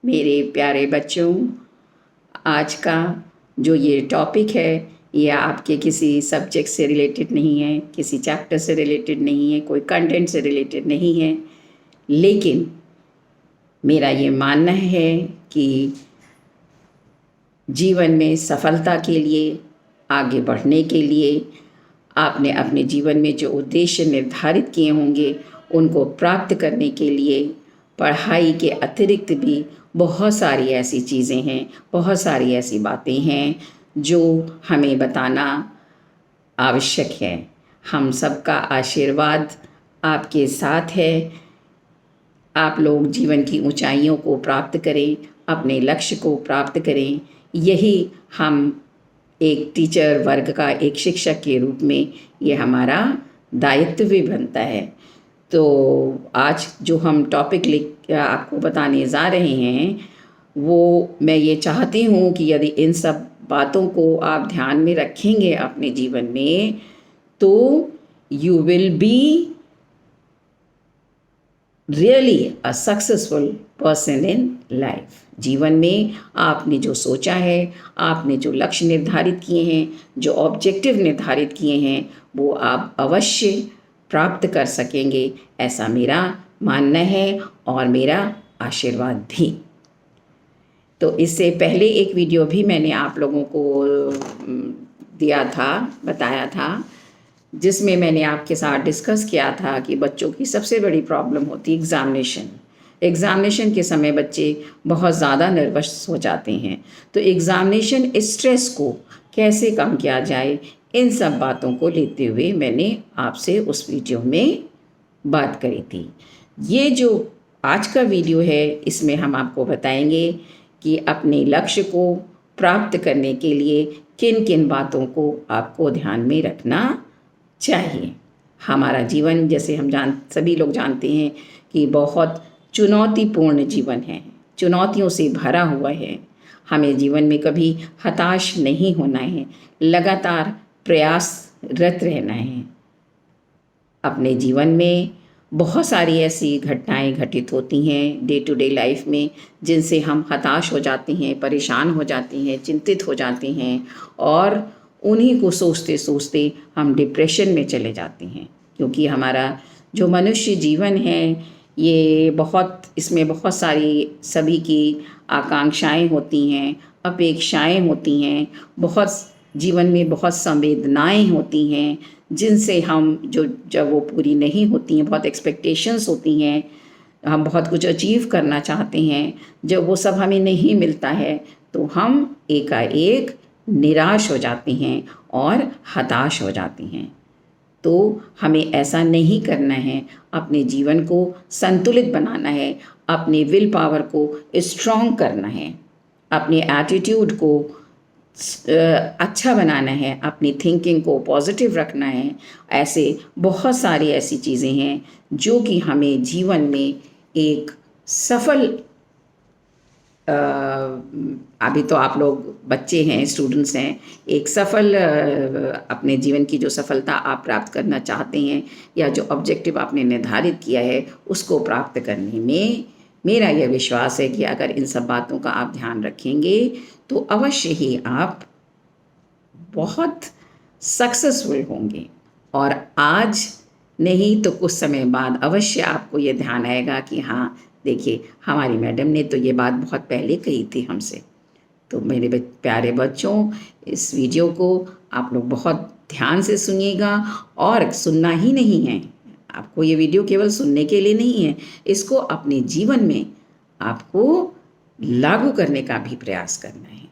मेरे प्यारे बच्चों, आज का जो ये टॉपिक है ये आपके किसी सब्जेक्ट से रिलेटेड नहीं है, किसी चैप्टर से रिलेटेड नहीं है, कोई कंटेंट से रिलेटेड नहीं है। लेकिन मेरा ये मानना है कि जीवन में सफलता के लिए, आगे बढ़ने के लिए आपने अपने जीवन में जो उद्देश्य निर्धारित किए होंगे उनको प्राप्त करने के लिए पढ़ाई के अतिरिक्त भी बहुत सारी ऐसी चीज़ें हैं, बहुत सारी ऐसी बातें हैं जो हमें बताना आवश्यक है। हम सबका आशीर्वाद आपके साथ है। आप लोग जीवन की ऊंचाइयों को प्राप्त करें, अपने लक्ष्य को प्राप्त करें। यही हम एक टीचर वर्ग का, एक शिक्षक के रूप में ये हमारा दायित्व भी बनता है। तो आज जो हम टॉपिक लिख आपको बताने जा रहे हैं वो मैं ये चाहती हूँ कि यदि इन सब बातों को आप ध्यान में रखेंगे अपने जीवन में तो you will be really a successful person in life. जीवन में आपने जो सोचा है, आपने जो लक्ष्य निर्धारित किए हैं, जो ऑब्जेक्टिव निर्धारित किए हैं, वो आप अवश्य प्राप्त कर सकेंगे, ऐसा मेरा मानना है और मेरा आशीर्वाद भी। तो इससे पहले एक वीडियो भी मैंने आप लोगों को दिया था, बताया था, जिसमें मैंने आपके साथ डिस्कस किया था कि बच्चों की सबसे बड़ी प्रॉब्लम होती है एग्ज़ामिनेशन के समय बच्चे बहुत ज़्यादा नर्वस हो जाते हैं। तो एग्ज़ामिनेशन स्ट्रेस को कैसे कम किया जाए, इन सब बातों को लेते हुए मैंने आपसे उस वीडियो में बात करी थी। ये जो आज का वीडियो है इसमें हम आपको बताएंगे कि अपने लक्ष्य को प्राप्त करने के लिए किन किन बातों को आपको ध्यान में रखना चाहिए। हमारा जीवन, जैसे हम सभी लोग जानते हैं कि बहुत चुनौतीपूर्ण जीवन है, चुनौतियों से भरा हुआ है। हमें जीवन में कभी हताश नहीं होना है, लगातार प्रयासरत रहना है। अपने जीवन में बहुत सारी ऐसी घटनाएं घटित होती हैं डे टू डे लाइफ में जिनसे हम हताश हो जाते हैं, परेशान हो जाते हैं, चिंतित हो जाते हैं और उन्हीं को सोचते सोचते हम डिप्रेशन में चले जाते हैं। क्योंकि हमारा जो मनुष्य जीवन है ये इसमें बहुत सारी सभी की आकांक्षाएं होती हैं, अपेक्षाएं होती हैं, बहुत जीवन में बहुत संवेदनाएं होती हैं जिनसे हम जब वो पूरी नहीं होती हैं, बहुत एक्सपेक्टेशंस होती हैं, हम बहुत कुछ अचीव करना चाहते हैं, जब वो सब हमें नहीं मिलता है तो हम एकाएक निराश हो जाते हैं और हताश हो जाते हैं। तो हमें ऐसा नहीं करना है, अपने जीवन को संतुलित बनाना है, अपने विल पावर को स्ट्रॉन्ग करना है, अपने एटीट्यूड को अच्छा बनाना है, अपनी थिंकिंग को पॉजिटिव रखना है। ऐसे बहुत सारी ऐसी चीज़ें हैं जो कि हमें जीवन में एक सफल अभी तो आप लोग बच्चे हैं, स्टूडेंट्स हैं, एक सफल अपने जीवन की जो सफलता आप प्राप्त करना चाहते हैं या जो ऑब्जेक्टिव आपने निर्धारित किया है उसको प्राप्त करने में मेरा यह विश्वास है कि अगर इन सब बातों का आप ध्यान रखेंगे तो अवश्य ही आप बहुत सक्सेसफुल होंगे। और आज नहीं तो कुछ समय बाद अवश्य आपको ये ध्यान आएगा कि हाँ देखिए, हमारी मैडम ने तो ये बात बहुत पहले कही थी हमसे। तो मेरे प्यारे बच्चों, इस वीडियो को आप लोग बहुत ध्यान से सुनिएगा और सुनना ही नहीं है, आपको ये वीडियो केवल सुनने के लिए नहीं है, इसको अपने जीवन में आपको लागू करने का भी प्रयास करना है।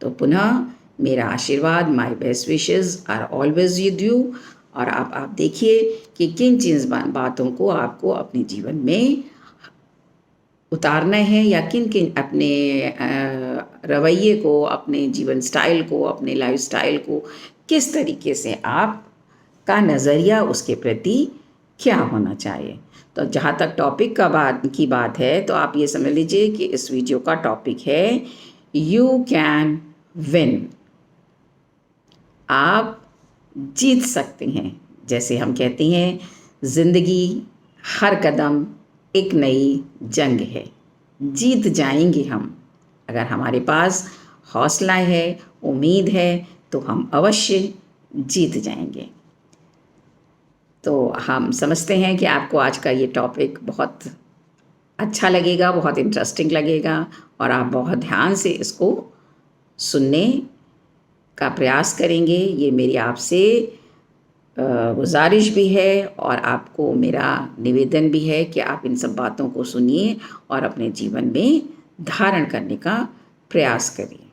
तो पुनः मेरा आशीर्वाद, my best wishes are always with you. और आप देखिए कि किन बातों को आपको अपने जीवन में उतारना है या किन किन अपने रवैये को, अपने जीवन स्टाइल को, अपने लाइफ स्टाइल को किस तरीके से आपका नज़रिया उसके प्रति क्या होना चाहिए। तो जहाँ तक टॉपिक की बात है तो आप ये समझ लीजिए कि इस वीडियो का टॉपिक है यू कैन विन। आप जीत सकते हैं। जैसे हम कहते हैं ज़िंदगी हर कदम एक नई जंग है। जीत जाएंगे हम। अगर हमारे पास हौसला है, उम्मीद है, तो हम अवश्य जीत जाएंगे। तो हम समझते हैं कि आपको आज का ये टॉपिक बहुत अच्छा लगेगा, बहुत इंटरेस्टिंग लगेगा और आप बहुत ध्यान से इसको सुनने का प्रयास करेंगे। ये मेरी आपसे गुजारिश भी है और आपको मेरा निवेदन भी है कि आप इन सब बातों को सुनिए और अपने जीवन में धारण करने का प्रयास करिए।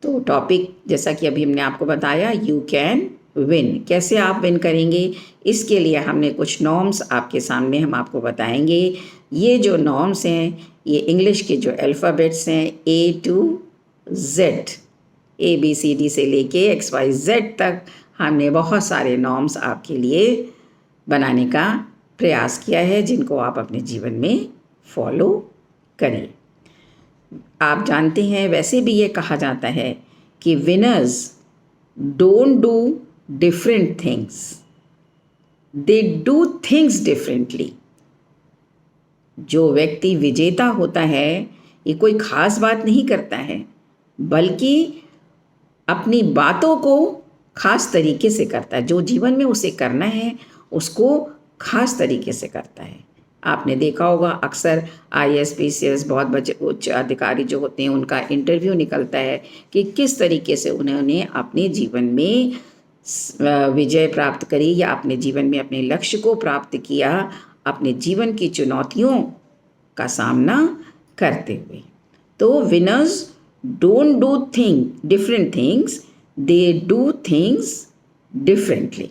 तो टॉपिक जैसा कि अभी हमने आपको बताया, यू कैन विन। कैसे आप विन करेंगे, इसके लिए हमने कुछ नॉर्म्स आपके सामने हम आपको बताएंगे। ये जो नॉर्म्स हैं, ये इंग्लिश के जो अल्फ़ाबेट्स हैं A to Z, ABCD से लेके XYZ तक हमने बहुत सारे नॉर्म्स आपके लिए बनाने का प्रयास किया है, जिनको आप अपने जीवन में फॉलो करें। आप जानते हैं, वैसे भी ये कहा जाता है कि winners don't do different things, they do things differently. जो व्यक्ति विजेता होता है, ये कोई खास बात नहीं करता है, बल्कि अपनी बातों को खास तरीके से करता है। जो जीवन में उसे करना है, उसको खास तरीके से करता है। आपने देखा होगा, अक्सर IAS PCS बहुत बड़े उच्च अधिकारी जो होते हैं, उनका इंटरव्यू निकलता है कि किस तरीके से उन्होंने अपने जीवन में विजय प्राप्त करी या अपने जीवन में अपने लक्ष्य को प्राप्त किया, अपने जीवन की चुनौतियों का सामना करते हुए। तो winners don't do different things, they do things differently.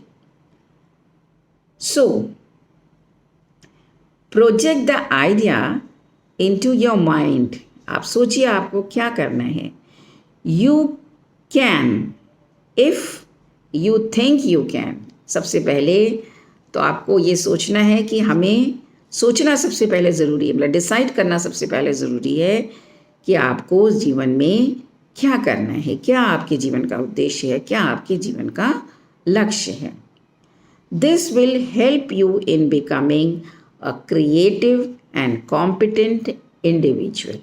So project the idea into your mind. आप सोचिए आपको क्या करना है। You can, if you think you can. सबसे पहले तो आपको ये सोचना है कि हमें सोचना सबसे पहले ज़रूरी है, मतलब डिसाइड करना सबसे पहले ज़रूरी है कि आपको जीवन में क्या करना है, क्या आपके जीवन का उद्देश्य है, क्या आपके जीवन का लक्ष्य है। This will help you in becoming a creative and competent individual,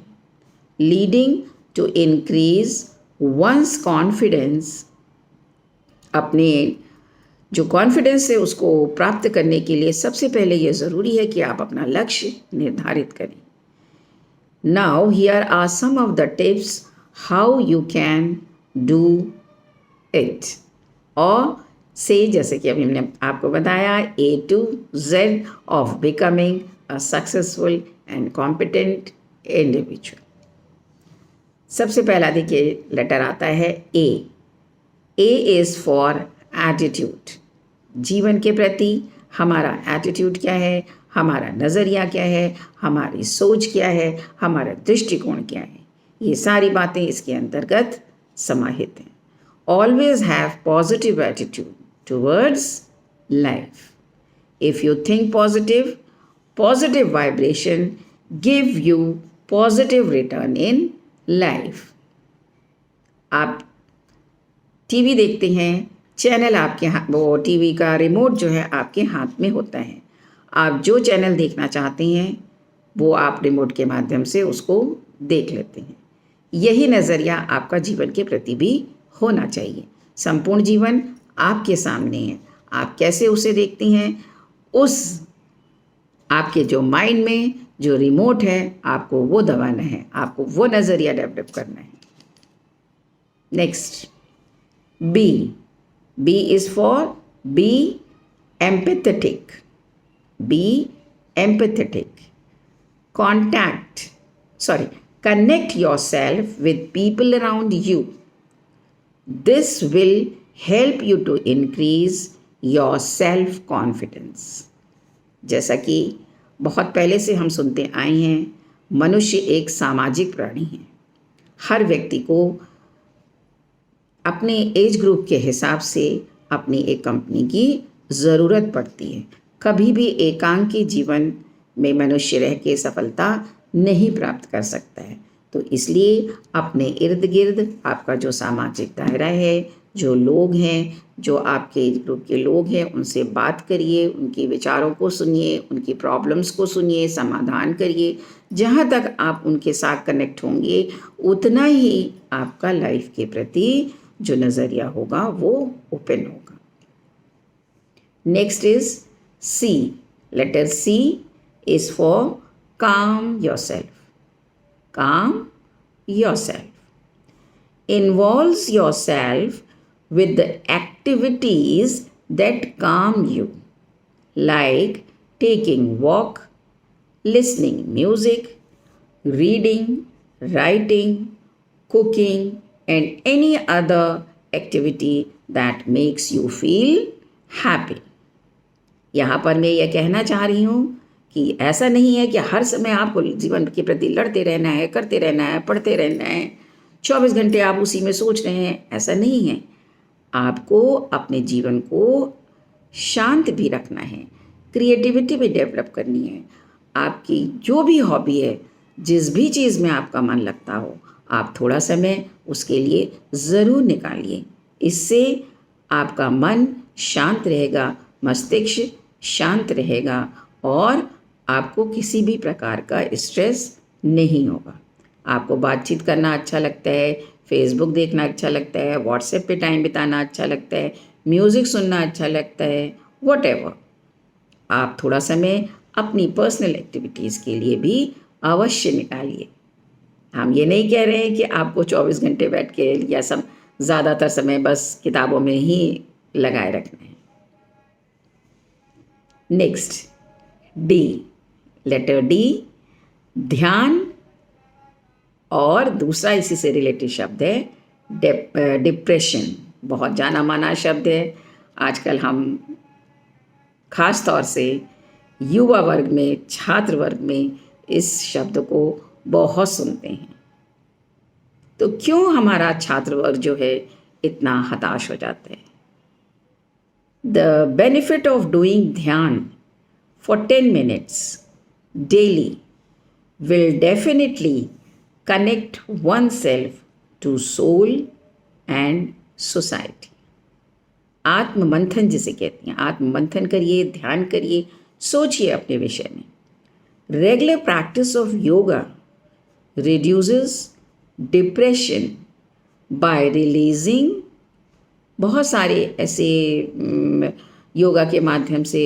leading to increase one's confidence. अपने जो कॉन्फिडेंस है उसको प्राप्त करने के लिए सबसे पहले ये ज़रूरी है कि आप अपना लक्ष्य निर्धारित करें। Now here are some of the tips how you can do it. और से, जैसे कि अभी हमने आपको बताया, A to Z of becoming a successful and competent individual. सबसे पहला देखिए लेटर आता है A। A is for attitude. जीवन के प्रति हमारा एटीट्यूड क्या है, हमारा नज़रिया क्या है, हमारी सोच क्या है, हमारा दृष्टिकोण क्या है, ये सारी बातें इसके अंतर्गत समाहित हैं। Always have positive attitude towards life. If you think positive, positive vibration give you positive return in life. आप टीवी देखते हैं, चैनल आपके हाथ, वो टीवी का रिमोट जो है आपके हाथ में होता है। आप जो चैनल देखना चाहते हैं वो आप रिमोट के माध्यम से उसको देख लेते हैं। यही नज़रिया आपका जीवन के प्रति भी होना चाहिए। संपूर्ण जीवन आपके सामने है, आप कैसे उसे देखते हैं, उस आपके जो माइंड में जो रिमोट है, आपको वो दबाना है, आपको वो नज़रिया डेवलप करना है। Next, B. B is for be empathetic. Be empathetic. Connect yourself with people around you. This will help you to increase your self-confidence. जैसा कि बहुत पहले से हम सुनते आए हैं, मनुष्य एक सामाजिक प्राणी है। हर व्यक्ति को अपने एज ग्रुप के हिसाब से अपनी एक कंपनी की ज़रूरत पड़ती है। कभी भी एकांकी जीवन में मनुष्य रह के सफलता नहीं प्राप्त कर सकता है। तो इसलिए अपने इर्द गिर्द आपका जो सामाजिक दायरा है, जो लोग हैं, जो आपके ग्रुप के लोग हैं, उनसे बात करिए, उनके विचारों को सुनिए, उनकी प्रॉब्लम्स को सुनिए, समाधान करिए। जहाँ तक आप उनके साथ कनेक्ट होंगे, उतना ही आपका लाइफ के प्रति जो नज़रिया होगा वो ओपन होगा। Next is C. Letter C is for calm yourself. Calm yourself. Involves yourself with the activities that calm you, like taking walk, listening music, reading, writing, cooking, and any other activity that makes you feel happy. यहाँ पर मैं यह कहना चाह रही हूँ कि ऐसा नहीं है कि हर समय आपको जीवन के प्रति लड़ते रहना है, करते रहना है, पढ़ते रहना है, 24 घंटे आप उसी में सोच रहे हैं, ऐसा नहीं है। आपको अपने जीवन को शांत भी रखना है, क्रिएटिविटी भी डेवलप करनी है। आपकी जो भी हॉबी है, जिस भी चीज़ में आपका मन लगता हो, आप थोड़ा समय उसके लिए ज़रूर निकालिए। इससे आपका मन शांत रहेगा, मस्तिष्क शांत रहेगा और आपको किसी भी प्रकार का स्ट्रेस नहीं होगा। आपको बातचीत करना अच्छा लगता है, फेसबुक देखना अच्छा लगता है, व्हाट्सएप पे टाइम बिताना अच्छा लगता है, म्यूज़िक सुनना अच्छा लगता है, व्हाटएवर, आप थोड़ा समय अपनी पर्सनल एक्टिविटीज़ के लिए भी अवश्य निकालिए। हम ये नहीं कह रहे हैं कि आपको 24 घंटे बैठ के या सब ज़्यादातर समय बस किताबों में ही लगाए रखना है। Next D. लेटर D, ध्यान, और दूसरा इसी से रिलेटेड शब्द है डिप्रेशन। बहुत जाना माना शब्द है। आजकल हम खास तौर से युवा वर्ग में, छात्र वर्ग में इस शब्द को बहुत सुनते हैं। तो क्यों हमारा छात्र वर्ग जो है इतना हताश हो जाता है? The benefit of doing ध्यान for 10 minutes daily will definitely connect oneself to soul and society. आत्ममंथन जिसे कहते हैं, आत्ममंथन करिए, ध्यान करिए, सोचिए अपने विषय में। Regular practice of yoga reduces depression by releasing, बहुत सारे ऐसे योगा के माध्यम से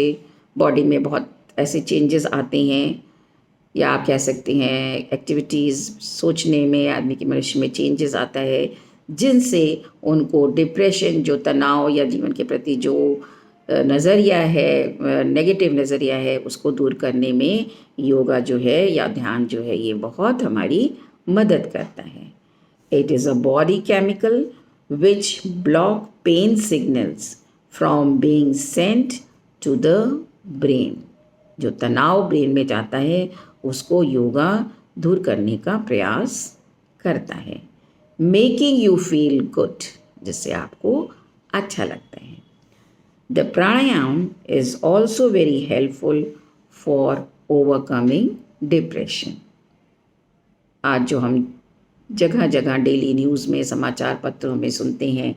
बॉडी में बहुत ऐसे चेंजेस आते हैं, या आप कह सकते हैं एक्टिविटीज़ सोचने में आदमी के मनुष्य में चेंजेस आता है, जिनसे उनको डिप्रेशन, जो तनाव या जीवन के प्रति जो नज़रिया है, नेगेटिव नज़रिया है, उसको दूर करने में योगा जो है या ध्यान जो है ये बहुत हमारी मदद करता है। It is a body chemical which block pain signals from being sent to the brain. जो तनाव ब्रेन में जाता है उसको योगा दूर करने का प्रयास करता है। मेकिंग यू फील गुड, जिससे आपको अच्छा लगता है। The pranayama is also very helpful for overcoming depression. आज जो हम जगह जगह डेली न्यूज़ में, समाचार पत्रों में सुनते हैं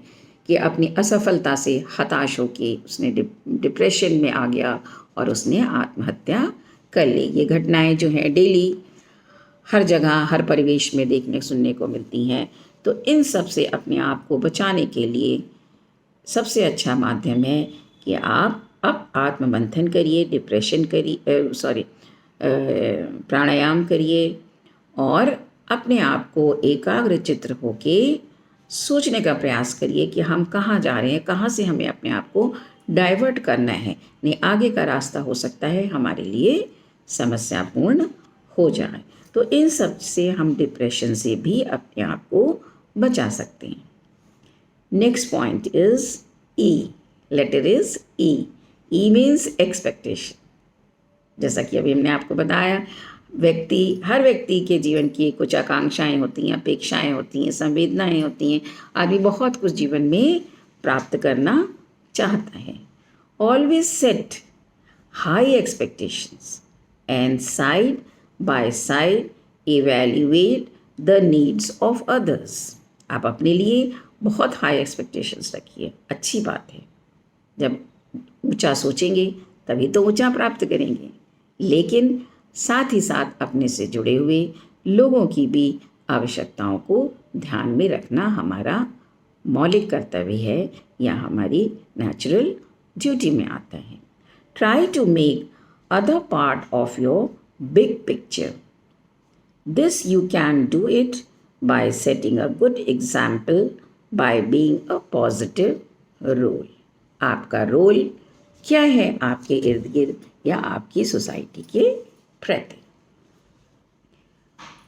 कि अपनी असफलता से हताश होके उसने डिप्रेशन में आ गया और उसने आत्महत्या कर ली। ये घटनाएं जो हैं डेली हर जगह, हर परिवेश में देखने सुनने को मिलती हैं। तो इन सब से अपने आप को बचाने के लिए सबसे अच्छा माध्यम है कि आप अब आत्ममंथन करिए, प्राणायाम करिए और अपने आप को एकाग्र चित्र होके सोचने का प्रयास करिए कि हम कहाँ जा रहे हैं, कहाँ से हमें अपने आप को डाइवर्ट करना है। नहीं, आगे का रास्ता हो सकता है हमारे लिए समस्यापूर्ण हो जाए। तो इन सब से हम डिप्रेशन से भी अपने आप को बचा सकते हैं। Next point is E. Letter is E. E means expectation. जैसा कि अभी हमने आपको बताया, हर व्यक्ति के जीवन की कुछ आकांक्षाएं होती हैं, अपेक्षाएं होती हैं, संवेदनाएं होती हैं। आदमी बहुत कुछ जीवन में प्राप्त करना चाहता है। Always set high expectations and side by side evaluate the needs of others. आप अपने लिए बहुत हाई एक्सपेक्टेशंस रखिए, अच्छी बात है। जब ऊंचा सोचेंगे तभी तो ऊंचा प्राप्त करेंगे, लेकिन साथ ही साथ अपने से जुड़े हुए लोगों की भी आवश्यकताओं को ध्यान में रखना हमारा मौलिक कर्तव्य है या हमारी नेचुरल ड्यूटी में आता है। Try to make other part of your big picture. This you can do it by setting a good example, by being a positive role. आपका रोल क्या है आपके इर्द गिर्द या आपकी सोसाइटी के प्रति।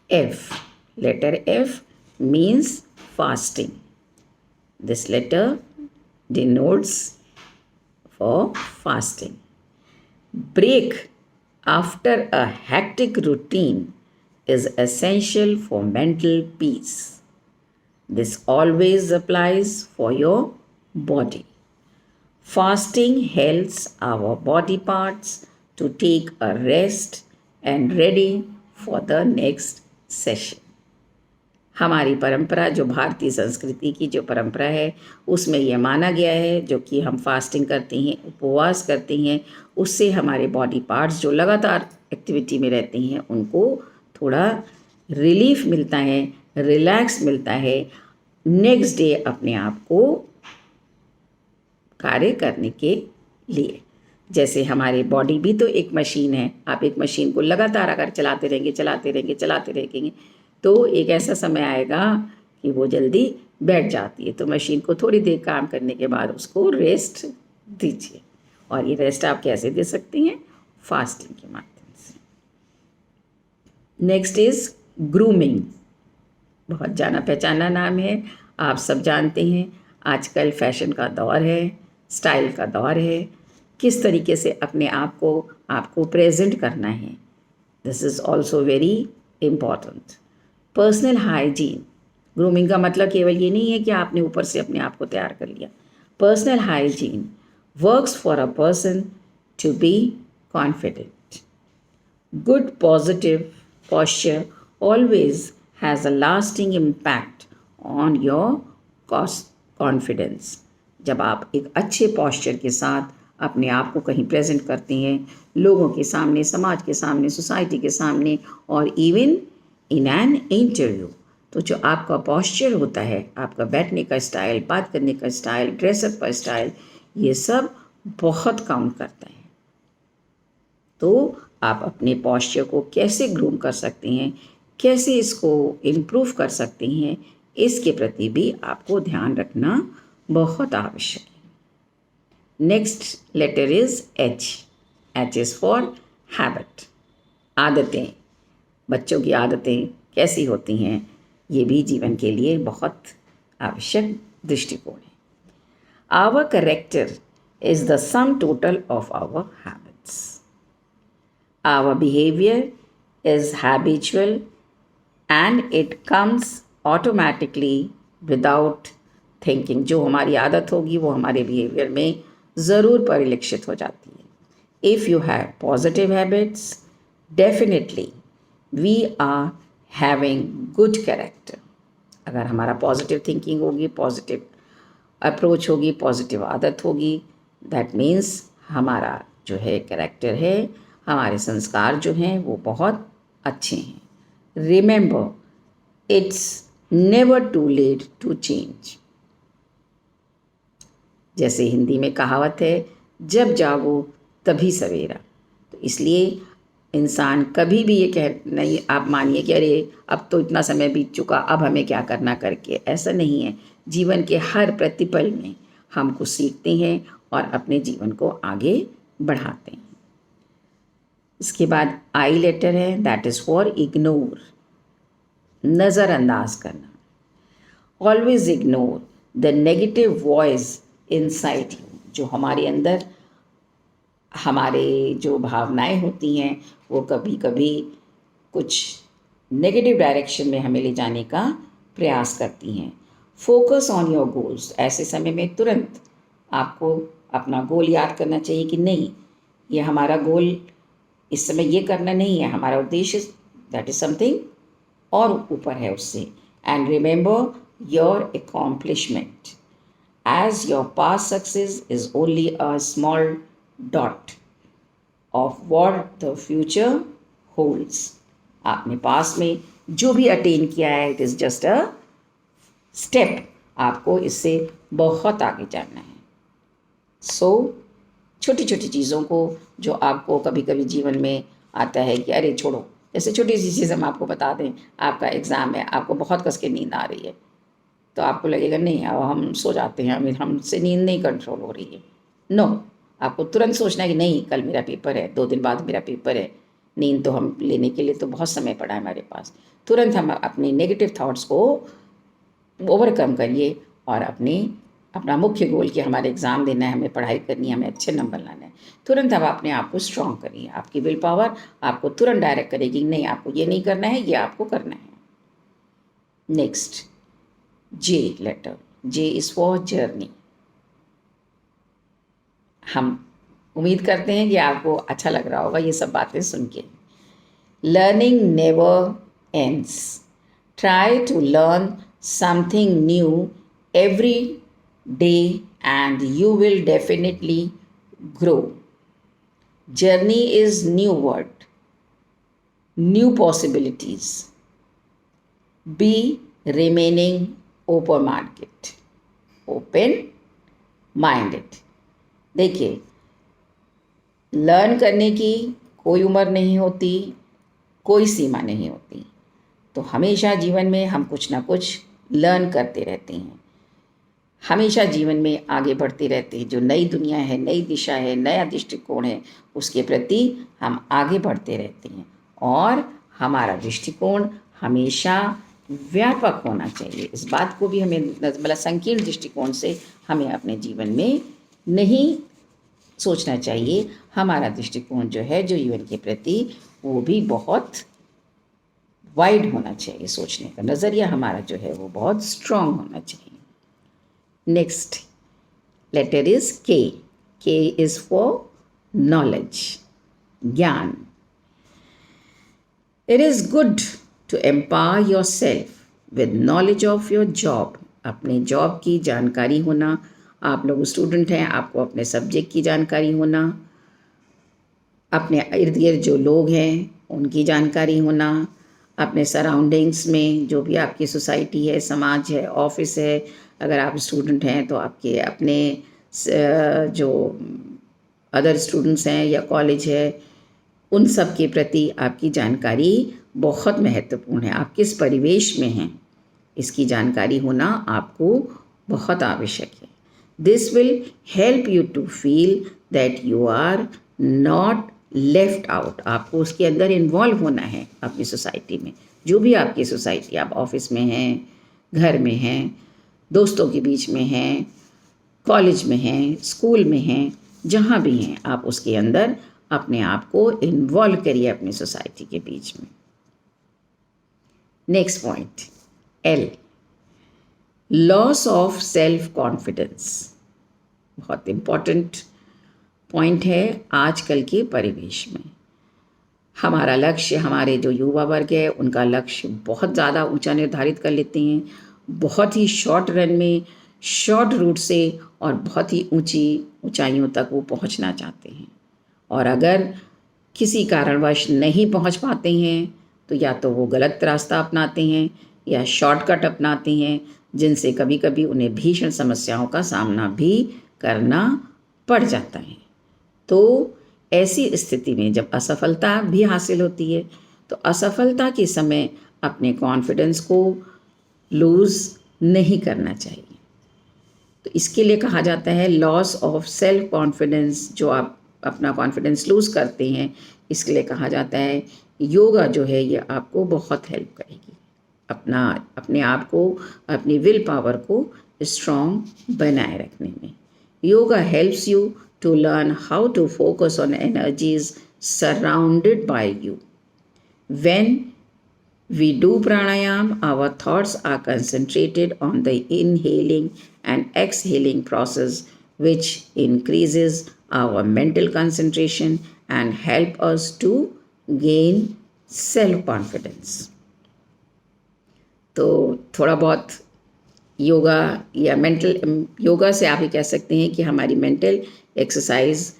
F, letter F means fasting. This letter denotes for fasting. Break after a hectic routine is essential for mental peace. This always applies for your body. Fasting helps our body parts to take a rest and ready for the next session. हमारी परंपरा, जो भारतीय संस्कृति की जो परंपरा है, उसमें यह माना गया है जो कि हम फास्टिंग करते हैं, उपवास करते हैं, उससे हमारे बॉडी पार्ट्स जो लगातार एक्टिविटी में रहते हैं उनको थोड़ा रिलीफ मिलता है, रिलैक्स मिलता है, नेक्स्ट डे अपने आप को कार्य करने के लिए। जैसे हमारे बॉडी भी तो एक मशीन है, आप एक मशीन को लगातार अगर चलाते रहेंगे तो एक ऐसा समय आएगा कि वो जल्दी बैठ जाती है। तो मशीन को थोड़ी देर काम करने के बाद उसको रेस्ट दीजिए, और ये रेस्ट आप कैसे दे सकती हैं? फास्टिंग के माध्यम से। Next is grooming. बहुत जाना पहचाना नाम है, आप सब जानते हैं। आजकल फैशन का दौर है, स्टाइल का दौर है, किस तरीके से अपने आप को आपको प्रेजेंट करना है, this is also very important. Personal hygiene. Grooming का मतलब केवल ये नहीं है कि आपने ऊपर से अपने आप को तैयार कर लिया। Personal hygiene works for a person to be confident. Good positive posture always has a lasting impact on your confidence. जब आप एक अच्छे posture के साथ अपने आप को कहीं प्रेजेंट करते हैं, लोगों के सामने, समाज के सामने, सोसाइटी के सामने, और इवन इन एन इंटरव्यू, तो जो आपका posture होता है, आपका बैठने का स्टाइल, बात करने का स्टाइल, ड्रेसअप का स्टाइल, ये सब बहुत काउंट करता है। तो आप अपने पॉस्चर को कैसे ग्रूम कर सकते हैं, कैसे इसको इम्प्रूव कर सकते हैं, इसके प्रति भी आपको ध्यान रखना बहुत आवश्यक है। Next letter is H. H is for habit. आदतें, बच्चों की आदतें कैसी होती हैं, ये भी जीवन के लिए बहुत आवश्यक दृष्टिकोण है। Our character is the sum total of our habits. Our behavior is habitual and it comes automatically without thinking. जो हमारी आदत होगी वो हमारे behavior में ज़रूर परिलक्षित हो जाती है। If you have positive habits, definitely we are having good character. अगर हमारा positive thinking होगी, positive approach होगी, positive आदत होगी, that means हमारा जो है character है, हमारे संस्कार जो हैं वो बहुत अच्छे हैं। Remember, it's never too late to change. जैसे हिंदी में कहावत है, जब जागो तभी सवेरा। तो इसलिए इंसान कभी भी ये कह नहीं आप मानिए कि अरे अब तो इतना समय बीत चुका, अब हमें क्या करना करके, ऐसा नहीं है। जीवन के हर प्रतिपल में हम कुछ सीखते हैं और अपने जीवन को आगे बढ़ाते हैं। इसके बाद आई लेटर है, दैट इज़ फॉर इग्नोर, नज़रअंदाज करना। Always ignore the negative voice inside you. जो हमारे अंदर हमारे जो भावनाएं होती हैं वो कभी कभी कुछ नेगेटिव डायरेक्शन में हमें ले जाने का प्रयास करती हैं। Focus on your goals. ऐसे समय में तुरंत आपको अपना गोल याद करना चाहिए कि नहीं, ये हमारा गोल इस समय ये करना नहीं है, हमारा उद्देश्य दैट इज़ समथिंग और ऊपर है उससे। And remember your accomplishment, as your past success is only a small dot of what the future holds. आपने पास में जो भी अटेन किया है, it is just a step. आपको इससे बहुत आगे जाना है. सो छोटी छोटी चीज़ों को जो आपको कभी कभी जीवन में आता है कि अरे छोड़ो, जैसे छोटी सी चीज़ हम आपको बता दें, आपका एग्ज़ाम है, आपको बहुत कस के नींद आ रही है, तो आपको लगेगा नहीं अब हम सो जाते हैं, अभी हमसे नींद नहीं कंट्रोल हो रही है. नो, आपको तुरंत सोचना है कि नहीं, कल मेरा पेपर है, 2 दिन बाद मेरा पेपर है, नींद तो हम लेने के लिए तो बहुत समय पड़ा है हमारे पास. तुरंत हम अपने नेगेटिव थाट्स को ओवरकम करिए और अपना मुख्य गोल कि हमारे एग्ज़ाम देना है, हमें पढ़ाई करनी है, हमें अच्छे नंबर लाना है. तुरंत अब अपने आप को स्ट्रॉन्ग करिए. आपकी विल पावर आपको तुरंत डायरेक्ट करेगी, नहीं आपको ये नहीं करना है, ये आपको करना है. Next, J letter. J is for journey. हम उम्मीद करते हैं कि आपको अच्छा लग रहा होगा ये सब बातें सुन के. Learning never ends. Try to learn something new every day and you will definitely grow. Journey is new word, new possibilities. Be remaining open minded. देखिए, लर्न करने की कोई उम्र नहीं होती, कोई सीमा नहीं होती. तो हमेशा जीवन में हम कुछ ना कुछ लर्न करते रहते हैं, हमेशा जीवन में आगे बढ़ते रहते हैं. जो नई दुनिया है, नई दिशा है, नया दृष्टिकोण है, उसके प्रति हम आगे बढ़ते रहते हैं. और हमारा दृष्टिकोण हमेशा व्यापक होना चाहिए. इस बात को भी हमें मतलब संकीर्ण दृष्टिकोण से हमें अपने जीवन में नहीं सोचना चाहिए. हमारा दृष्टिकोण जो है, जो जीवन के प्रति, वो भी बहुत वाइड होना चाहिए. सोचने का नज़रिया हमारा जो है वो बहुत स्ट्रांग होना चाहिए. Next letter is K. K is for knowledge, ज्ञान. It is good to empower yourself with knowledge of your job. अपने जॉब की जानकारी होना. आप लोग स्टूडेंट हैं, आपको अपने सब्जेक्ट की जानकारी होना, अपने इर्द गिर्द जो लोग हैं उनकी जानकारी होना, अपने सराउंडिंग्स में जो भी आपकी सोसाइटी है, समाज है, ऑफिस है, अगर आप स्टूडेंट हैं तो आपके अपने जो अदर स्टूडेंट्स हैं या कॉलेज है, उन सब के प्रति आपकी जानकारी बहुत महत्वपूर्ण है. आप किस परिवेश में हैं, इसकी जानकारी होना आपको बहुत आवश्यक है. This will help you to feel that you are not left out. आपको उसके अंदर इन्वॉल्व होना है अपनी सोसाइटी में. जो भी आपकी सोसाइटी, आप ऑफिस में हैं, घर में हैं, दोस्तों के बीच में हैं, कॉलेज में हैं, स्कूल में हैं, जहाँ भी हैं, आप उसके अंदर अपने आप को इन्वॉल्व करिए अपनी सोसाइटी के बीच में. Next point, L. Loss of self confidence. बहुत इम्पॉर्टेंट पॉइंट है आजकल के परिवेश में. हमारा लक्ष्य, हमारे जो युवा वर्ग है उनका लक्ष्य बहुत ज़्यादा ऊंचा निर्धारित कर लेते हैं, बहुत ही शॉर्ट रन में, शॉर्ट रूट से और बहुत ही ऊंचाइयों तक वो पहुंचना चाहते हैं. और अगर किसी कारणवश नहीं पहुंच पाते हैं तो या तो वो गलत रास्ता अपनाते हैं या शॉर्टकट अपनाते हैं, जिनसे कभी कभी उन्हें भीषण समस्याओं का सामना भी करना पड़ जाता है. तो ऐसी स्थिति में जब असफलता भी हासिल होती है तो असफलता के समय अपने कॉन्फिडेंस को लूज़ नहीं करना चाहिए. तो इसके लिए कहा जाता है लॉस ऑफ सेल्फ कॉन्फिडेंस. जो आप अपना कॉन्फिडेंस लूज़ करते हैं, इसके लिए कहा जाता है योगा जो है ये आपको बहुत हेल्प करेगी अपने आप को, अपनी विल पावर को स्ट्रॉन्ग बनाए रखने में. Yoga helps you to learn how to focus on energies surrounded by you. When we do pranayam, our thoughts are concentrated on the inhaling and exhaling process, which increases our mental concentration and help us to gain self-confidence. तो थोड़ा बहुत योगा या mental yoga से आप ये कह सकते हैं कि हमारी मेंटल एक्सरसाइज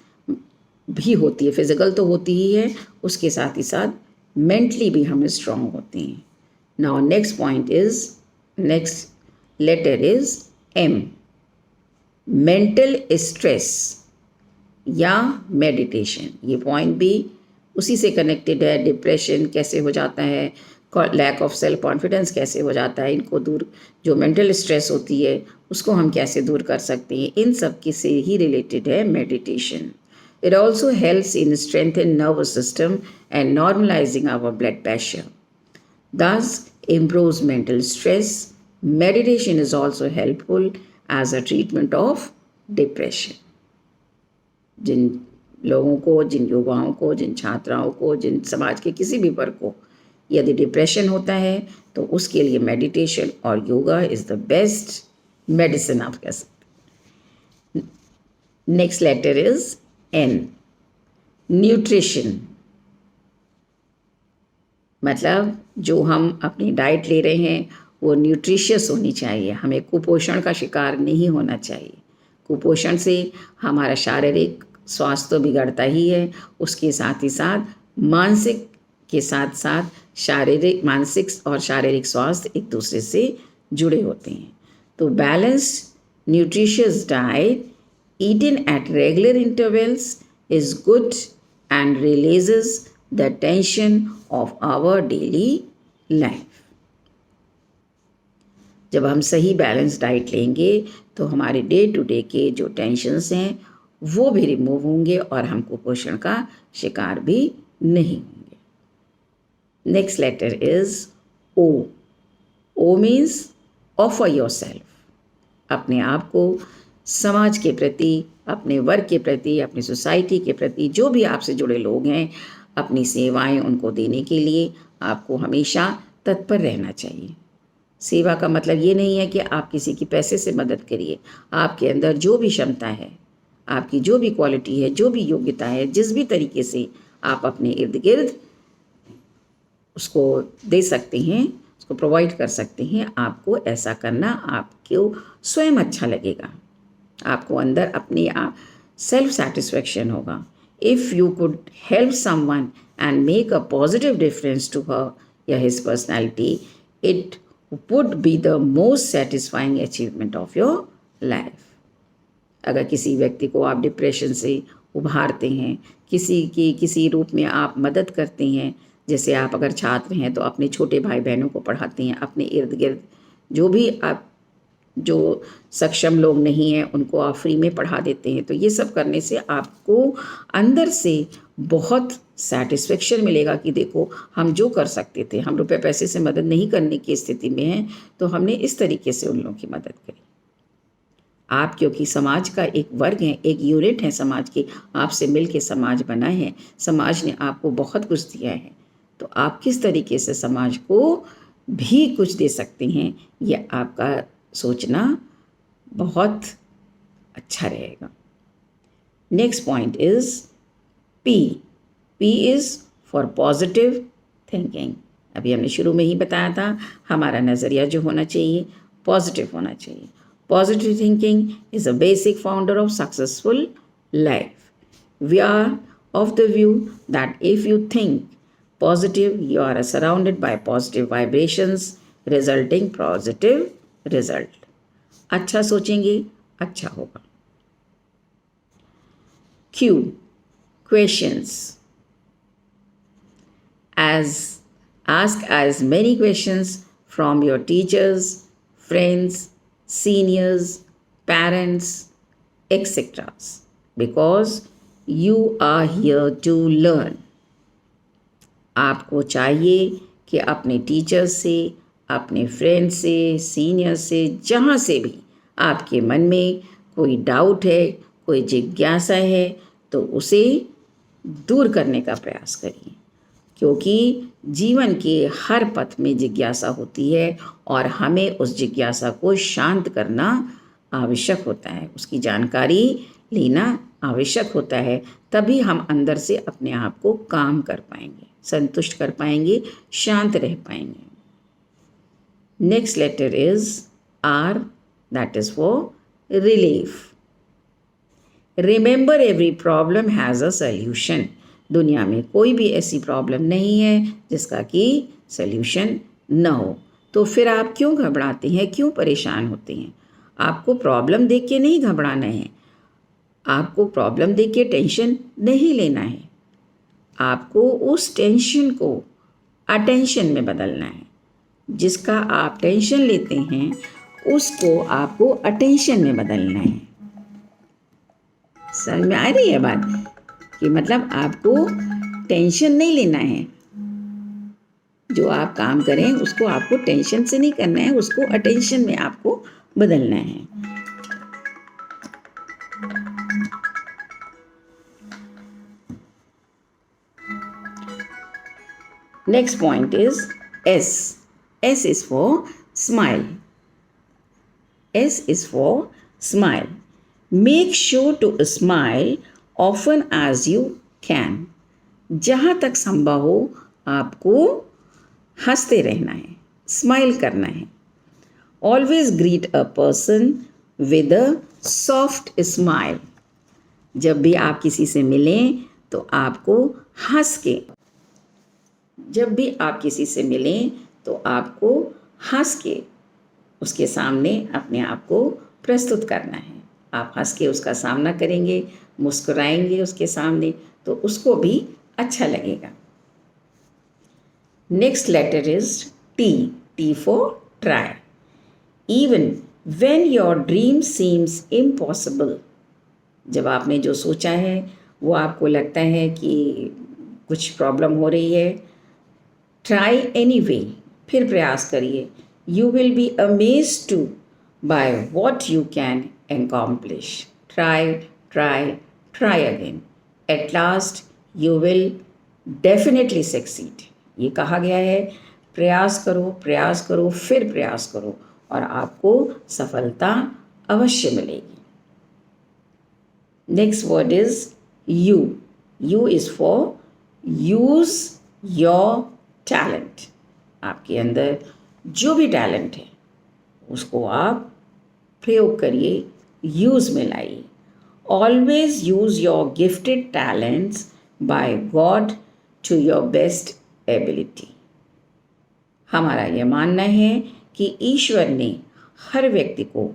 भी होती है। फिजिकल तो होती ही है, उसके साथ ही साथ मेंटली भी हम स्ट्रांग होते हैं। Now next point is, next letter is M, mental stress या मेडिटेशन। ये पॉइंट भी उसी से कनेक्टेड है। डिप्रेशन कैसे हो जाता है, लैक ऑफ सेल्फ कॉन्फिडेंस कैसे हो जाता है, इनको दूर, जो मेंटल स्ट्रेस होती है उसको हम कैसे दूर कर सकते हैं, इन सब के से ही रिलेटेड है meditation. It also helps in strengthen nervous system and normalizing our blood pressure, thus improves mental stress. Meditation is also helpful as a treatment of depression. जिन लोगों को, जिन युवाओं को, जिन छात्राओं को, जिन समाज के किसी भी वर्ग को यदि डिप्रेशन होता है तो उसके लिए मेडिटेशन और yoga is the best medicine आप कह सकते। Next letter is N, nutrition. मतलब जो हम अपनी डाइट ले रहे हैं वो न्यूट्रिशियस होनी चाहिए, हमें कुपोषण का शिकार नहीं होना चाहिए। कुपोषण से हमारा शारीरिक स्वास्थ्य तो बिगड़ता ही है, उसके साथ ही साथ मानसिक के साथ साथ शारीरिक, मानसिक और शारीरिक स्वास्थ्य एक दूसरे से जुड़े होते हैं। तो balanced nutritious diet eaten at regular intervals is good and releases the tension of our daily life. जब हम सही बैलेंस डाइट लेंगे तो हमारे डे टू डे के जो टेंशन्स हैं वो भी रिमूव होंगे और हम कुपोषण का शिकार भी नहीं होंगे। Next letter is O. O means offer yourself, अपने आप को समाज के प्रति, अपने वर्ग के प्रति, अपनी सोसाइटी के प्रति, जो भी आपसे जुड़े लोग हैं, अपनी सेवाएं उनको देने के लिए आपको हमेशा तत्पर रहना चाहिए। सेवा का मतलब ये नहीं है कि आप किसी की पैसे से मदद करिए। आपके अंदर जो भी क्षमता है, आपकी जो भी क्वालिटी है, जो भी योग्यता है, जिस भी तरीके से आप अपने इर्द गिर्द उसको दे सकते हैं, उसको प्रोवाइड कर सकते हैं, आपको ऐसा करना आपको स्वयं अच्छा लगेगा, आपको अंदर अपनी सेल्फ सेटिस्फैक्शन होगा। If you could help someone and make a positive difference to her या his personality, it would be the most satisfying achievement of your life. अगर किसी व्यक्ति को आप डिप्रेशन से उभारते हैं, किसी रूप में आप मदद करते हैं, जैसे आप अगर छात्र हैं तो अपने छोटे भाई बहनों को पढ़ाते हैं, अपने इर्द गिर्द जो भी आप, जो सक्षम लोग नहीं हैं उनको आप फ्री में पढ़ा देते हैं, तो ये सब करने से आपको अंदर से बहुत सेटिस्फेक्शन मिलेगा कि देखो हम जो कर सकते थे, हम रुपए पैसे से मदद नहीं करने की स्थिति में हैं तो हमने इस तरीके से उन लोगों की मदद करी। आप क्योंकि समाज का एक वर्ग हैं, एक यूनिट है समाज की, आपसे मिल के समाज बना है, समाज ने आपको बहुत कुछ दिया है, तो आप किस तरीके से समाज को भी कुछ दे सकते हैं, ये आपका सोचना बहुत अच्छा रहेगा। Next point is P. P is for positive thinking. अभी हमने शुरू में ही बताया था, हमारा नज़रिया जो होना चाहिए पॉजिटिव होना चाहिए। Positive thinking is a basic founder of successful life. We are of the view that if you think positive, you are surrounded by positive vibrations resulting positive result. अच्छा सोचेंगे अच्छा होगा। Q, questions. Ask as many questions from your teachers, friends, seniors, parents, etc. because you are here to learn. आपको चाहिए कि अपने teachers से, अपने फ्रेंड से, सीनियर से, जहाँ से भी आपके मन में कोई डाउट है, कोई जिज्ञासा है, तो उसे दूर करने का प्रयास करिए, क्योंकि जीवन के हर पथ में जिज्ञासा होती है और हमें उस जिज्ञासा को शांत करना आवश्यक होता है, उसकी जानकारी लेना आवश्यक होता है, तभी हम अंदर से अपने आप को काम कर पाएंगे, संतुष्ट कर पाएंगे, शांत रह पाएंगे। Next letter is R, that is for relief. Remember, every problem has a solution. दुनिया में कोई भी ऐसी प्रॉब्लम नहीं है जिसका कि सल्यूशन न हो. तो फिर आप क्यों घबराते हैं, क्यों परेशान होते हैं? आपको प्रॉब्लम देख के नहीं घबराना है, आपको प्रॉब्लम देख के टेंशन नहीं लेना है, आपको उस टेंशन को अटेंशन में बदलना है. जिसका आप टेंशन लेते हैं उसको आपको अटेंशन में बदलना है. समझ में आ रही है बात? कि मतलब आपको टेंशन नहीं लेना है, जो आप काम करें उसको आपको टेंशन से नहीं करना है, उसको अटेंशन में आपको बदलना है. Next point is S. S is for smile. S is for smile. Make sure to smile often as you can. जहाँ तक संभव हो आपको हंसते रहना है, स्माइल करना है. Always greet a person with a soft smile. जब भी आप किसी से मिलें तो आपको हंस के, जब भी आप किसी से मिलें तो आपको हंस के उसके सामने अपने आप को प्रस्तुत करना है. आप हंस के उसका सामना करेंगे, मुस्कुराएंगे उसके सामने, तो उसको भी अच्छा लगेगा. Next letter is T. T for try. Even when your dream seems impossible. जब आपने जो सोचा है वो आपको लगता है कि कुछ प्रॉब्लम हो रही है, ट्राई एनी वे, फिर प्रयास करिए. You will be amazed to by what you can accomplish. Try again. At last you will definitely succeed. ये कहा गया है, प्रयास करो, फिर प्रयास करो और आपको सफलता अवश्य मिलेगी. Next word is U. U is for use your talent. आपके अंदर जो भी टैलेंट है उसको आप प्रयोग करिए, यूज़ में लाइए. Always use your gifted talents by God to your best ability. हमारा यह मानना है कि ईश्वर ने हर व्यक्ति को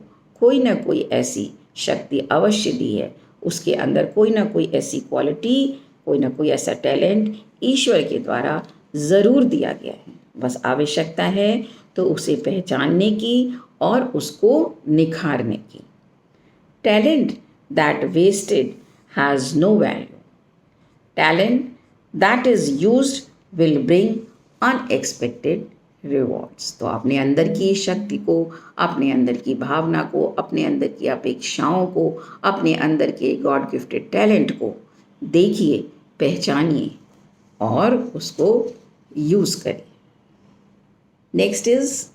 कोई ना कोई ऐसी शक्ति अवश्य दी है, उसके अंदर कोई ना कोई ऐसी क्वालिटी, कोई ना कोई ऐसा टैलेंट ईश्वर के द्वारा ज़रूर दिया गया है. बस आवश्यकता है तो उसे पहचानने की और उसको निखारने की. Talent that wasted has no value. Talent that is used will bring unexpected rewards. तो अपने अंदर की शक्ति को, अपने अंदर की भावना को, अपने अंदर की अपेक्षाओं को, अपने अंदर के गॉड गिफ्टेड टैलेंट को देखिए, पहचानिए और उसको यूज़ करिए. Next is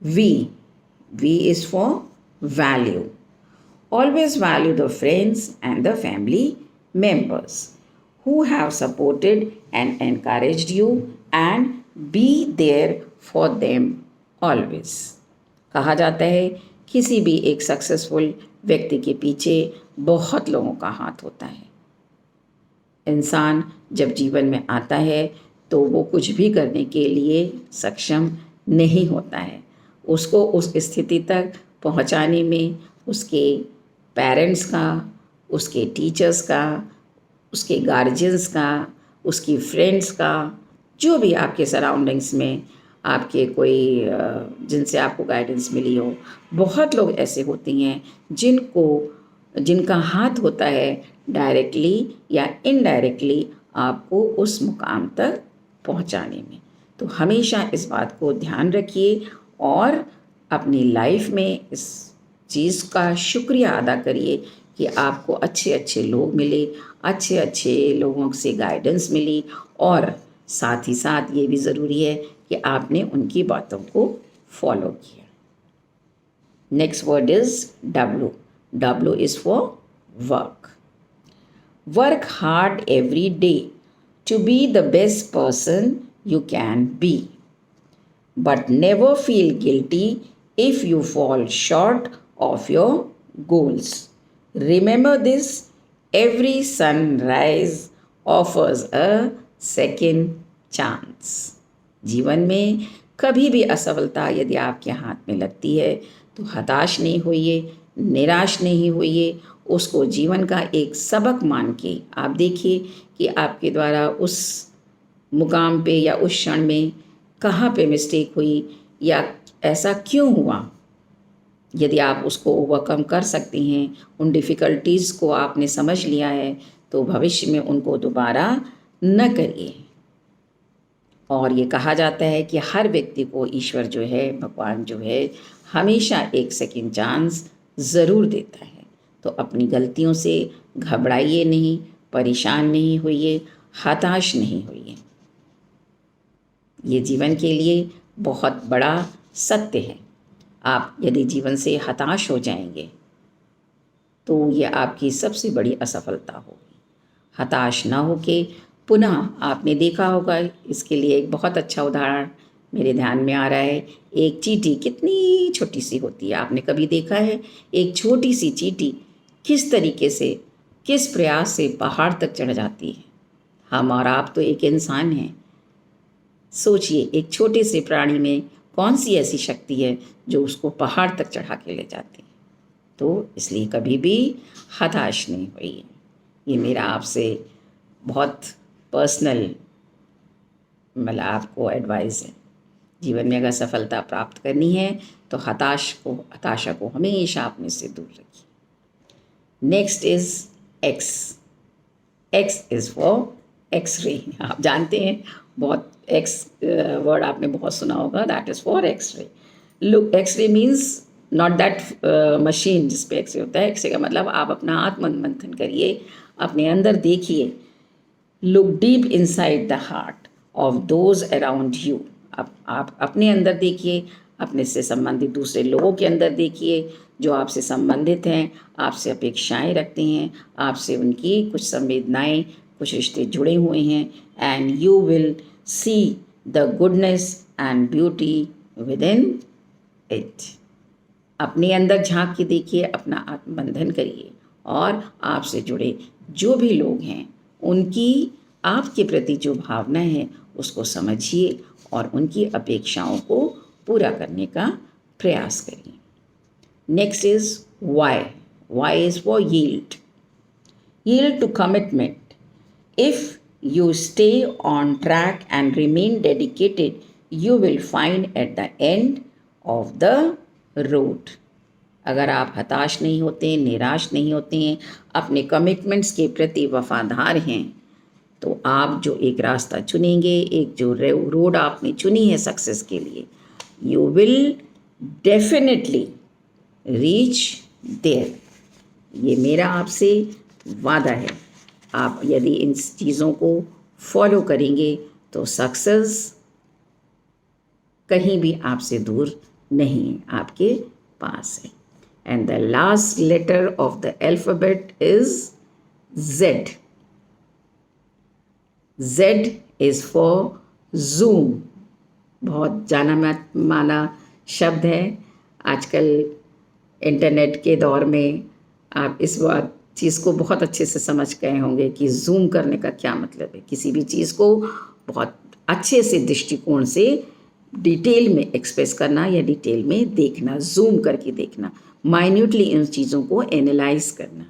V. V is for value. Always value the friends and the family members who have supported and encouraged you and be there for them always. कहा जाता है किसी भी एक सक्सेसफुल व्यक्ति के पीछे बहुत लोगों का हाथ होता है. इंसान जब जीवन में आता है तो वो कुछ भी करने के लिए सक्षम नहीं होता है. उसको उस स्थिति तक पहुंचाने में उसके पेरेंट्स का, उसके टीचर्स का, उसके गार्जियंस का, उसकी फ्रेंड्स का, जो भी आपके सराउंडिंग्स में आपके कोई जिनसे आपको गाइडेंस मिली हो, बहुत लोग ऐसे होते हैं जिनका हाथ होता है डायरेक्टली या इनडायरेक्टली आपको उस मुकाम तक पहुंचाने में. तो हमेशा इस बात को ध्यान रखिए और अपनी लाइफ में इस चीज़ का शुक्रिया अदा करिए कि आपको अच्छे अच्छे लोग मिले, अच्छे अच्छे लोगों से गाइडेंस मिली, और साथ ही साथ ये भी ज़रूरी है कि आपने उनकी बातों को फॉलो किया. Next word is W. W is for work. Work hard every day to be the best person you can be. But never feel guilty if you fall short of your goals. Remember this, every sunrise offers a second chance. जीवन में कभी भी असफलता यदि आपके हाथ में लगती है तो हताश नहीं होइए, निराश नहीं होइए, उसको जीवन का एक सबक मान के आप देखिए कि आपके द्वारा उस मुकाम पे या उस क्षण में कहाँ पे मिस्टेक हुई या ऐसा क्यों हुआ। यदि आप उसको ओवरकम कर सकते हैं, उन डिफ़िकल्टीज़ को आपने समझ लिया है, तो भविष्य में उनको दोबारा न करिए। और ये कहा जाता है कि हर व्यक्ति को ईश्वर जो है, भगवान जो है, हमेशा एक सेकंड चांस ज़रूर देता है। तो अपनी गलतियों से घबराइए नहीं, परेशान नहीं होइए, हताश नहीं होइए। ये जीवन के लिए बहुत बड़ा सत्य है। आप यदि जीवन से हताश हो जाएंगे तो ये आपकी सबसे बड़ी असफलता होगी। हताश ना होके पुनः आपने देखा होगा, इसके लिए एक बहुत अच्छा उदाहरण मेरे ध्यान में आ रहा है। एक चींटी कितनी छोटी सी होती है, आपने कभी देखा है एक छोटी सी चींटी किस तरीके से, किस प्रयास से पहाड़ तक चढ़ जाती है। हम और आप तो एक इंसान हैं। सोचिए एक छोटे से प्राणी में कौन सी ऐसी शक्ति है जो उसको पहाड़ तक चढ़ा के ले जाती है। तो इसलिए कभी भी हताश नहीं होइए। ये मेरा आपसे बहुत पर्सनल मतलब आपको एडवाइस है। जीवन में अगर सफलता प्राप्त करनी है तो हताशा को हमेशा अपने से दूर रखिए। Next is X. X is for X-ray. आप जानते हैं, बहुत एक्स वर्ड आपने बहुत सुना होगा, that is for X-ray. Look, X-ray means not that machine जिस पे एक्सरे होता है। एक्सरे का मतलब आप अपना आत्म मंथन करिए, अपने अंदर देखिए। Look deep inside the heart of those around you. आप अपने अंदर देखिए, अपने से संबंधित दूसरे लोगों के अंदर देखिए जो आपसे संबंधित हैं, आपसे अपेक्षाएं रखते हैं, आपसे उनकी कुछ संवेदनाएं, कुछ रिश्ते जुड़े हुए हैं। And you will see the goodness and beauty with in it. अपने अंदर झांक के देखिए, अपना आत्मबंधन करिए और आपसे जुड़े जो भी लोग हैं उनकी आपके प्रति जो भावना है उसको समझिए और उनकी अपेक्षाओं को पूरा करने का प्रयास करिए। Next is Y. Y is for yield. Yield to commitment. If you stay on track and remain dedicated, you will find at the end of the road. अगर आप हताश नहीं होते, निराश नहीं होते हैं, अपने कमिटमेंट्स के प्रति वफादार हैं, तो आप जो एक रास्ता चुनेंगे, एक जो रोड आपने चुनी है सक्सेस के लिए, you will definitely reach there. ये मेरा आपसे वादा है। आप यदि इन चीज़ों को फॉलो करेंगे तो सक्सेस कहीं भी आपसे दूर नहीं है, आपके पास है। And the last letter of the alphabet is Z. Z is for zoom. बहुत जाना माना शब्द है। आजकल इंटरनेट के दौर में आप इस बात चीज़ को बहुत अच्छे से समझ गए होंगे कि जूम करने का क्या मतलब है। किसी भी चीज़ को बहुत अच्छे से दृष्टिकोण से डिटेल में एक्सप्रेस करना या डिटेल में देखना, जूम करके देखना, माइन्यूटली इन चीज़ों को एनालाइज करना।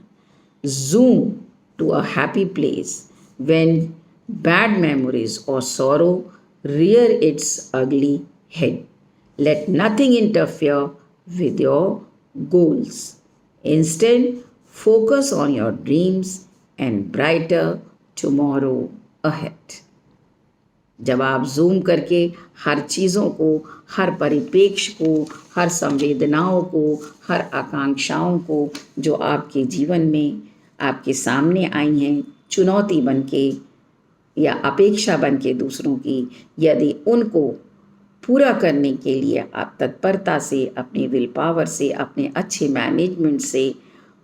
Zoom to a happy place when bad memories और sorrow rear its ugly head. Let nothing interfere with your goals. Instead, focus on your dreams and brighter tomorrow ahead. जब आप zoom करके हर चीज़ों को, हर परिप्रेक्ष्य को, हर संवेदनाओं को, हर आकांक्षाओं को जो आपके जीवन में आपके सामने आई हैं, चुनौती बन के या अपेक्षा बन के दूसरों की, यदि उनको पूरा करने के लिए आप तत्परता से, अपनी विल पावर से, अपने अच्छे मैनेजमेंट से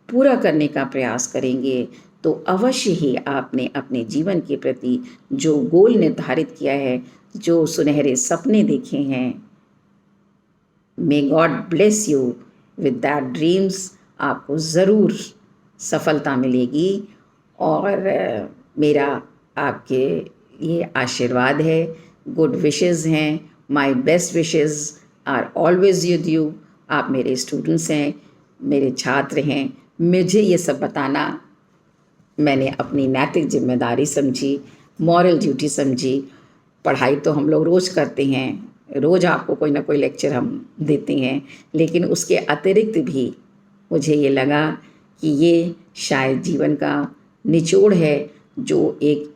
पूरा करने का प्रयास करेंगे तो अवश्य ही आपने अपने जीवन के प्रति जो गोल निर्धारित किया है, जो सुनहरे सपने देखे हैं, may God bless you with that dreams. आपको ज़रूर सफलता मिलेगी और मेरा आपके ये आशीर्वाद है, गुड विशेस हैं, my best wishes are always with you. आप मेरे स्टूडेंट्स हैं, मेरे छात्र हैं। मुझे ये सब बताना मैंने अपनी नैतिक जिम्मेदारी समझी, मॉरल ड्यूटी समझी। पढ़ाई तो हम लोग रोज़ करते हैं, रोज़ आपको कोई ना कोई लेक्चर हम देते हैं, लेकिन उसके अतिरिक्त भी मुझे ये लगा कि ये शायद जीवन का निचोड़ है, जो एक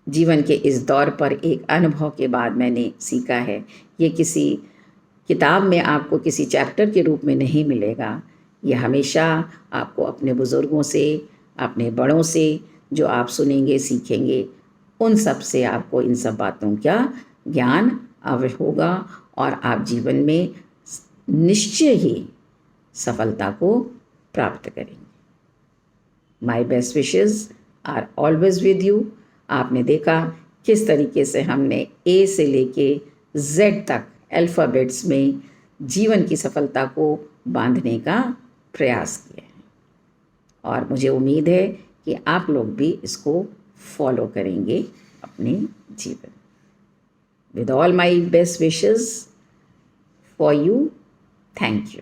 जीवन के इस दौर पर एक अनुभव के बाद मैंने सीखा है। ये किसी किताब में आपको किसी चैप्टर के रूप में नहीं मिलेगा। ये हमेशा आपको अपने बुज़ुर्गों से, अपने बड़ों से जो आप सुनेंगे, सीखेंगे, उन सब से आपको इन सब बातों का ज्ञान अवश्य होगा और आप जीवन में निश्चय ही सफलता को प्राप्त करेंगे। My best wishes are always with you. आपने देखा किस तरीके से हमने ए से लेके जेड तक अल्फ़ाबेट्स में जीवन की सफलता को बांधने का प्रयास किया है और मुझे उम्मीद है कि आप लोग भी इसको फॉलो करेंगे अपने जीवन। With all my best wishes for you, thank you.